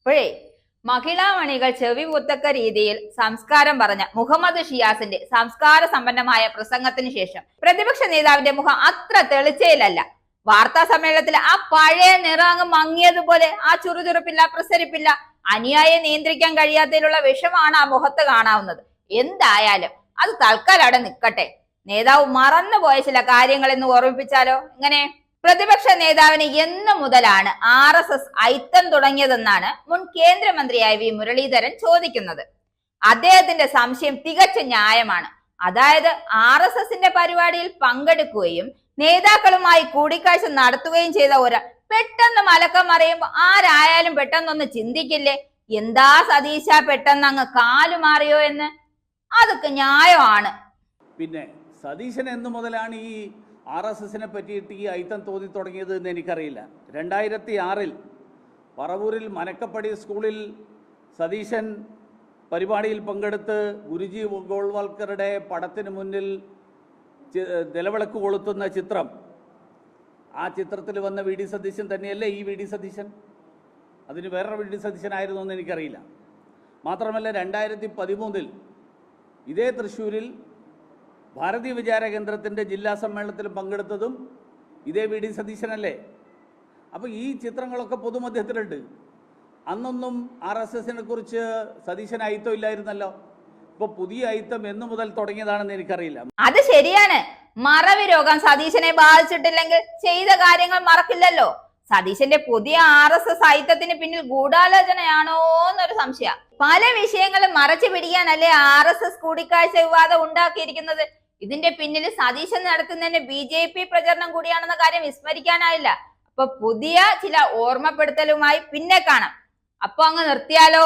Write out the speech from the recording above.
അപ്പോഴേ മഹിളാമണികൾ ചെവി കുത്തക്ക രീതിയിൽ സംസ്കാരം പറഞ്ഞ മുഹമ്മദ് ഷിയാസിന്റെ സംസ്കാര സമ്പന്നമായ പ്രസംഗത്തിന് ശേഷം പ്രതിപക്ഷ നേതാവിന്റെ മുഖം അത്ര തെളിച്ചയിലല്ല. വാർത്താ സമ്മേളനത്തിൽ ആ പഴയ നിറങ്ങ് മങ്ങിയതുപോലെ ആ ചുറുചുറുപ്പില്ല, പ്രസരിപ്പില്ല, അനുയായെ നിയന്ത്രിക്കാൻ കഴിയാത്തതിലുള്ള വിഷമാണ് ആ മുഖത്ത് കാണാവുന്നത്. എന്തായാലും അത് തൽക്കാലം അവിടെ നിൽക്കട്ടെ. നേതാവ് മറന്നുപോയ ചില കാര്യങ്ങൾ എന്ന് ഓർമ്മിപ്പിച്ചാലോ? ഇങ്ങനെ പ്രതിപക്ഷ നേതാവിന് എന്ന് മുതലാണ് RSS ഐത്തം തുടങ്ങിയതെന്നാണ് മുൻ കേന്ദ്രമന്ത്രിയായ വി മുരളീധരൻ ചോദിക്കുന്നത്. അദ്ദേഹത്തിന്റെ സംശയം തികച്ച ന്യായമാണ്. അതായത് RSSന്റെ പരിപാടിയിൽ പങ്കെടുക്കുകയും നേതാക്കളുമായി കൂടിക്കാഴ്ച നടത്തുകയും ചെയ്ത ഒരാൾ പെട്ടെന്ന് മലക്കം മറിയുമ്പോൾ ആരായാലും പെട്ടെന്നൊന്ന് ചിന്തിക്കില്ലേ, എന്താ സതീശ പെട്ടെന്ന് അങ്ങ് കാലുമാറിയോ എന്ന്? അതൊക്കെ ന്യായമാണ്. പിന്നെ സതീശൻ എന്ന് മുതലാണ് ഈ RSSനെ പറ്റിയിട്ട് ഈ ഐത്തം തോന്നി തുടങ്ങിയത് എന്ന് എനിക്കറിയില്ല. 2006 പറവൂരിൽ മനക്കപ്പടി സ്കൂളിൽ സതീശൻ പരിപാടിയിൽ പങ്കെടുത്ത് ഗുരുജി ഗോൾവൽക്കറുടെ പടത്തിന് മുന്നിൽ നിലവിളക്ക് കൊളുത്തുന്ന ചിത്രം, ആ ചിത്രത്തിൽ വന്ന വി ഡി സതീശൻ തന്നെയല്ലേ ഈ വി ഡി സതീശൻ? അതിന് വേറൊരു വി ഡി സതീശനായിരുന്നു എന്ന് എനിക്കറിയില്ല. മാത്രമല്ല 2013 ഇതേ തൃശ്ശൂരിൽ ഭാരതീയ വിചാര കേന്ദ്രത്തിൻ്റെ ജില്ലാ സമ്മേളനത്തിൽ പങ്കെടുത്തതും ഇതേ വി ഡി സതീശനല്ലേ? അപ്പോൾ ഈ ചിത്രങ്ങളൊക്കെ പൊതുമധ്യത്തിലുണ്ട്. അന്നൊന്നും RSSനെ കുറിച്ച് സതീശൻ ഐത്തം ഇല്ലായിരുന്നല്ലോ. ഇപ്പൊ പുതിയ ഐത്തം എന്ന് മുതൽ തുടങ്ങിയതാണെന്ന് എനിക്കറിയില്ല. അത് ശരിയാണ്. മറവി രോഗം സതീശനെ ബാധിച്ചിട്ടില്ലെങ്കിൽ ചെയ്ത കാര്യങ്ങൾ മറക്കില്ലല്ലോ. സതീശന്റെ പുതിയ RSS ഐത്തത്തിന് പിന്നിൽ ഗൂഢാലോചനയാണോ എന്നൊരു സംശയം. പല വിഷയങ്ങളും മറച്ചു പിടിക്കാനല്ലേ RSS കൂടിക്കാഴ്ച വിവാദം ഉണ്ടാക്കിയിരിക്കുന്നത്. ഇതിന്റെ പിന്നിൽ സതീശൻ നടത്തുന്നതിന് BJP പ്രചരണം കൂടിയാണെന്ന കാര്യം വിസ്മരിക്കാനായില്ല. അപ്പൊ പുതിയ ചില ഓർമ്മപ്പെടുത്തലുമായി പിന്നെ കാണാം. അപ്പൊ അങ്ങ് നിർത്തിയാലോ?